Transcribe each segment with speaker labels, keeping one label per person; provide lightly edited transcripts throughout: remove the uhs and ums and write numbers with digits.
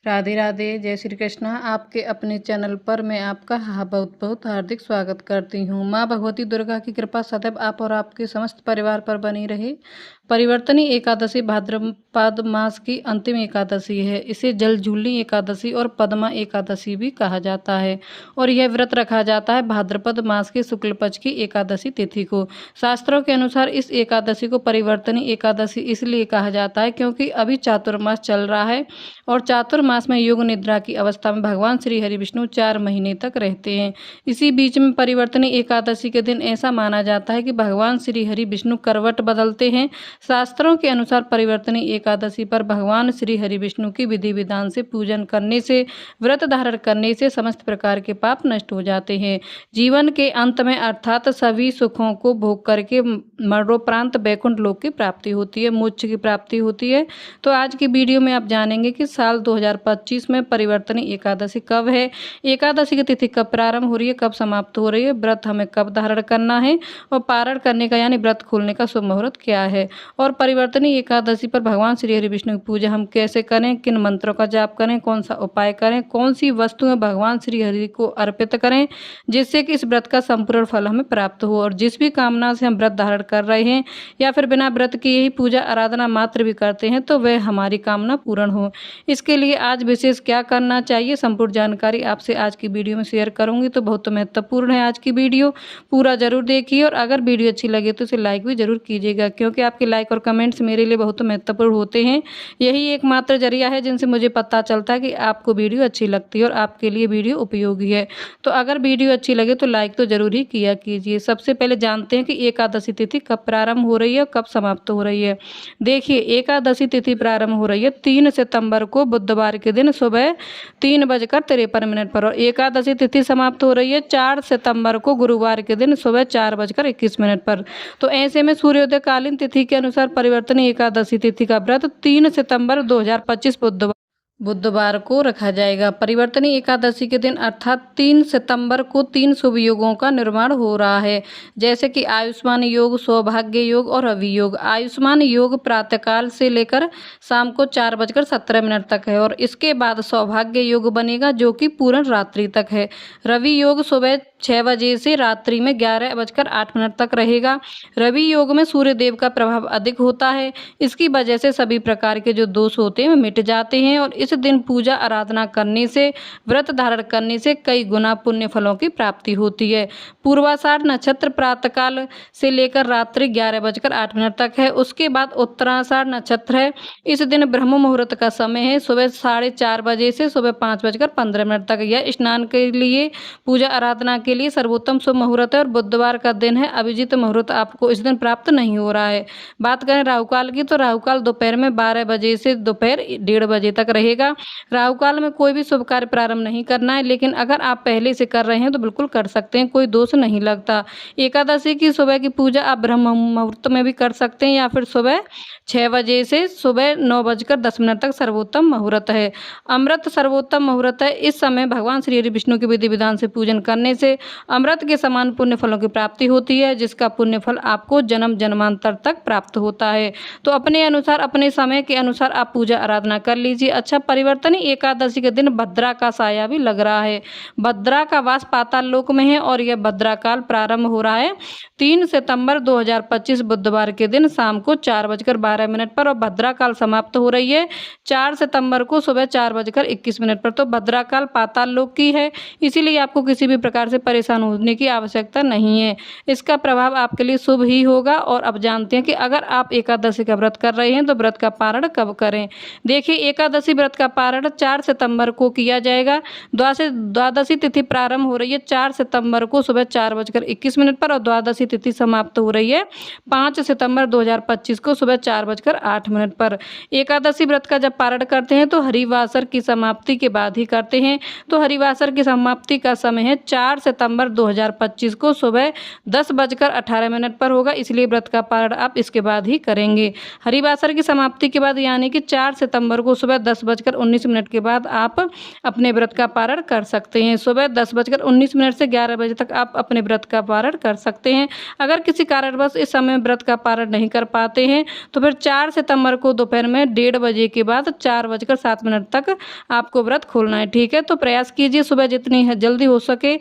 Speaker 1: राधे राधे, जय श्री कृष्णा। आपके अपने चैनल पर मैं आपका बहुत बहुत हार्दिक स्वागत करती हूँ। माँ भगवती दुर्गा की कृपा सदैव आप और आपके समस्त परिवार पर बनी रहे। परिवर्तनी एकादशी भाद्रपद मास की अंतिम एकादशी है। इसे जलझूलनी एकादशी और पद्मा एकादशी भी कहा जाता है और यह व्रत रखा जाता है भाद्रपद मास के शुक्ल पक्ष की एकादशी तिथि को। शास्त्रों के अनुसार इस एकादशी को परिवर्तनी एकादशी इसलिए कहा जाता है क्योंकि अभी चातुर्मास चल रहा है और चातुर्मास में योग निद्रा की अवस्था में भगवान श्री हरि विष्णु 4 महीने तक रहते हैं। इसी बीच में परिवर्तनी एकादशी के दिन ऐसा माना जाता है कि भगवान श्री हरि विष्णु करवट बदलते हैं। शास्त्रों के अनुसार परिवर्तनी एकादशी पर भगवान श्री हरि विष्णु की विधि विधान से पूजन करने से, व्रत धारण करने से समस्त प्रकार के पाप नष्ट हो जाते हैं। जीवन के अंत में अर्थात सभी सुखों को भोग करके मरणोपरांत वैकुंठ लोक की प्राप्ति होती है, मोक्ष की प्राप्ति होती है। तो आज की वीडियो में आप जानेंगे कि साल 2025 में परिवर्तनी एकादशी कब है, एकादशी की तिथि कब प्रारंभ हो रही है, कब समाप्त हो रही है, व्रत हमें कब धारण करना है और पारण करने का यानी व्रत खोलने का शुभ मुहूर्त क्या है, और परिवर्तनी एकादशी पर भगवान श्री हरि विष्णु की पूजा हम कैसे करें, किन मंत्रों का जाप करें, कौन सा उपाय करें, कौन सी वस्तुएं भगवान श्री हरि को अर्पित करें जिससे कि इस व्रत का संपूर्ण फल हमें प्राप्त हो। और जिस भी कामना से हम व्रत धारण कर रहे हैं या फिर बिना व्रत किए ही पूजा आराधना मात्र भी करते हैं तो वह हमारी कामना पूर्ण हो। इसके लिए आज विशेष क्या करना चाहिए, संपूर्ण जानकारी आपसे आज की वीडियो में शेयर करूंगी। तो बहुत महत्वपूर्ण है आज की वीडियो, पूरा जरूर देखिए और अगर वीडियो अच्छी लगे तो इसे लाइक भी जरूर कीजिएगा क्योंकि आपके लाइक और कमेंट्स मेरे लिए बहुत महत्वपूर्ण होते हैं। यही एकमात्र जरिया है जिनसे मुझे पता चलता है कि आपको वीडियो अच्छी लगती है और आपके लिए वीडियो उपयोगी है। तो अगर वीडियो अच्छी लगे तो लाइक तो जरूर ही किया कीजिए। सबसे पहले जानते हैं कि एकादशी तिथि कब प्रारंभ हो रही है और कब समाप्त हो रही है। देखिए, एकादशी तिथि प्रारंभ हो रही है 3 सितंबर को बुधवार के दिन सुबह 3:53 पर और एकादशी तिथि समाप्त हो रही है 4 सितंबर को गुरुवार के दिन सुबह 4:21 पर। तो ऐसे में सूर्योदय कालीन तिथि के अनुसार परिवर्तनी एकादशी तिथि का व्रत 3 सितंबर 2025 बुधवार को रखा जाएगा। परिवर्तनी एकादशी के दिन अर्थात 3 सितंबर को 3 शुभ योगों का निर्माण हो रहा है, जैसे कि आयुष्मान योग, सौभाग्य योग और रवि योग। आयुष्मान योग प्रातःकाल से लेकर शाम को 4:17 तक है और इसके बाद सौभाग्य योग बनेगा जो कि पूर्ण रात्रि तक है। रवि योग सुबह 6 बजे से रात्रि में 11:08 तक रहेगा। रवि योग में सूर्य देव का प्रभाव अधिक होता है, इसकी वजह से सभी प्रकार के जो दोष होते हैं वो मिट जाते हैं और इस दिन पूजा आराधना करने से, व्रत धारण करने से कई गुना पुण्य फलों की प्राप्ति होती है। पूर्वाषाढ़ नक्षत्र प्रातःकाल से लेकर रात्रि 11:08 तक है। उसके बाद उत्तराषाढ़ नक्षत्र है। इस दिन ब्रह्म मुहूर्त का समय है, सुबह 4:30 बजे से सुबह 5:15 तक। यह स्नान के लिए, पूजा आराधना के लिए सर्वोत्तम शुभ मुहूर्त है और बुधवार का दिन है। अभिजीत मुहूर्त आपको इस दिन प्राप्त नहीं हो रहा है। बात करें राहु काल की तो राहु काल दोपहर में 12 बजे से दोपहर 1:30 बजे तक रहेगा। राहु काल में कोई भी शुभ कार्य प्रारंभ नहीं करना है, लेकिन अगर आप पहले से कर रहे हैं तो बिल्कुल कर सकते हैं, कोई दोष नहीं लगता। एकादशी की सुबह की पूजा आप ब्रह्म मुहूर्त में भी कर सकते हैं या फिर सुबह 6 बजे से सुबह 9:10 तक सर्वोत्तम मुहूर्त है। अमृत सर्वोत्तम मुहूर्त है। इस समय भगवान श्री हरि विष्णु के विधि विधान से पूजन करने से अमृत के समान पुण्य फलों की प्राप्ति होती है, जिसका पुण्य फल आपको जन्म जन्मांतर तक प्राप्त होता है। तो अपने अनुसार, अपने समय के अनुसार आप पूजा आराधना कर लीजिए। अच्छा, परिवर्तनी एकादशी के दिन भद्रा का साया भी लग रहा है। भद्रा का वास पाताल लोक में है और यह भद्रा काल प्रारंभ हो रहा है 3 सितंबर 2025 बुधवार के दिन शाम को 4:12 पर और भद्रा काल समाप्त हो रही है 4 सितंबर को सुबह 4:21 पर। तो भद्रा काल पाताल लोक की है, इसीलिए आपको किसी भी प्रकार से परेशान होने की आवश्यकता नहीं है। इसका प्रभाव आपके लिए शुभ ही होगा। और अब जानते हैं कि अगर आप एकादशी का व्रत कर रहे हैं तो व्रत का पारण कब करें। देखिए, एकादशी व्रत का पारण 4 सितंबर को किया जाएगा। द्वादशी तिथि प्रारंभ हो रही है 4 सितंबर को सुबह 4:21 पर और द्वादशी तिथि समाप्त हो रही है 5 सितंबर 2025 को सुबह 4:08 पर। एकादशी व्रत का जब पारण करते हैं तो हरिवासर की समाप्ति के बाद ही करते हैं। तो हरिवासर की समाप्ति का समय है 4 सितंबर 2025 को सुबह 10:18 पर होगा, इसलिए व्रत का पारण आप इसके बाद ही करेंगे। हरिवासर की समाप्ति के बाद यानी कि 4 सितंबर को सुबह 10 10:19 के बाद आप अपने व्रत का पारण कर सकते हैं। सुबह 10:19 से 11 बजे तक आप अपने व्रत का पारण कर सकते हैं। अगर किसी कारणवश इस समय व्रत का पारण नहीं कर पाते हैं तो फिर 4 सितंबर को दोपहर में 1:30 बजे के बाद 4:07 तक आपको व्रत खोलना है, ठीक है। तो प्रयास कीजिए सुबह जितनी जल्दी हो सके,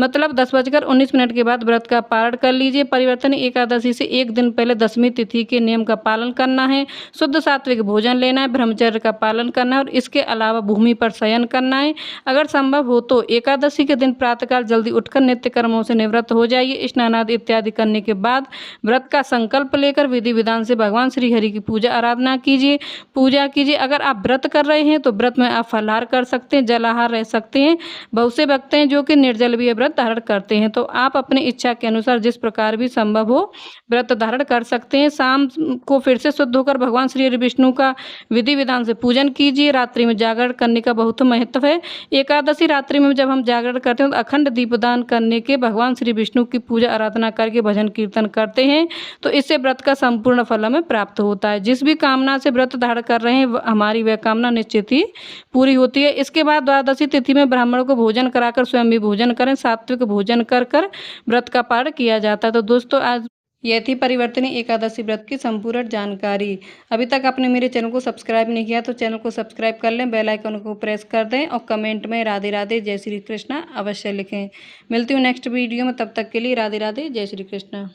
Speaker 1: मतलब 10:19 के बाद व्रत का पारण कर लीजिए। परिवर्तनी एकादशी से एक दिन पहले दशमी तिथि के नियम का पालन करना है, शुद्ध सात्विक भोजन लेना है, ब्रह्मचर्य का पालन करना है और इसके अलावा भूमि पर शयन करना है। अगर संभव हो तो एकादशी के दिन प्रातःकाल जल्दी उठकर नित्य कर्मों से निवृत्त हो जाइए। स्नान आदि इत्यादि करने के बाद व्रत का संकल्प लेकर विधि विधान से भगवान श्री हरि की पूजा आराधना कीजिए, पूजा कीजिए। अगर आप व्रत कर रहे हैं तो व्रत में आप फलाहार कर सकते हैं, जलाहार रह सकते हैं। बहुत से भक्त हैं जो कि निर्जल भी व्रत धारण करते हैं, तो आप अपनी इच्छा के अनुसार जिस प्रकार भी संभव हो व्रत धारण कर सकते हैं। शाम को फिर से शुद्ध होकर भगवान श्री हरि विष्णु का विधि विधान से पूजन कीजिए। रात्रि में जागरण करने का बहुत महत्व है। एकादशी रात्रि में जब हम जागरण करते हैं तो अखंड दीपदान करने के भगवान श्री विष्णु की पूजा आराधना करके भजन कीर्तन करते हैं, तो इससे व्रत का संपूर्ण फल हमें प्राप्त होता है। जिस भी कामना से व्रत धारण कर रहे हैं हमारी वह कामना निश्चित ही पूरी होती है। इसके बाद द्वादशी तिथि में ब्राह्मणों को भोजन कराकर स्वयं भी भोजन करें, सात्विक भोजन कर व्रत का पारण किया जाता है। तो दोस्तों आज यह थी परिवर्तनी एकादशी व्रत की संपूर्ण जानकारी। अभी तक आपने मेरे चैनल को सब्सक्राइब नहीं किया तो चैनल को सब्सक्राइब कर लें, बेल आइकन को प्रेस कर दें और कमेंट में राधे राधे जय श्री कृष्णा अवश्य लिखें। मिलती हूँ नेक्स्ट वीडियो में, तब तक के लिए राधे राधे जय श्री कृष्णा।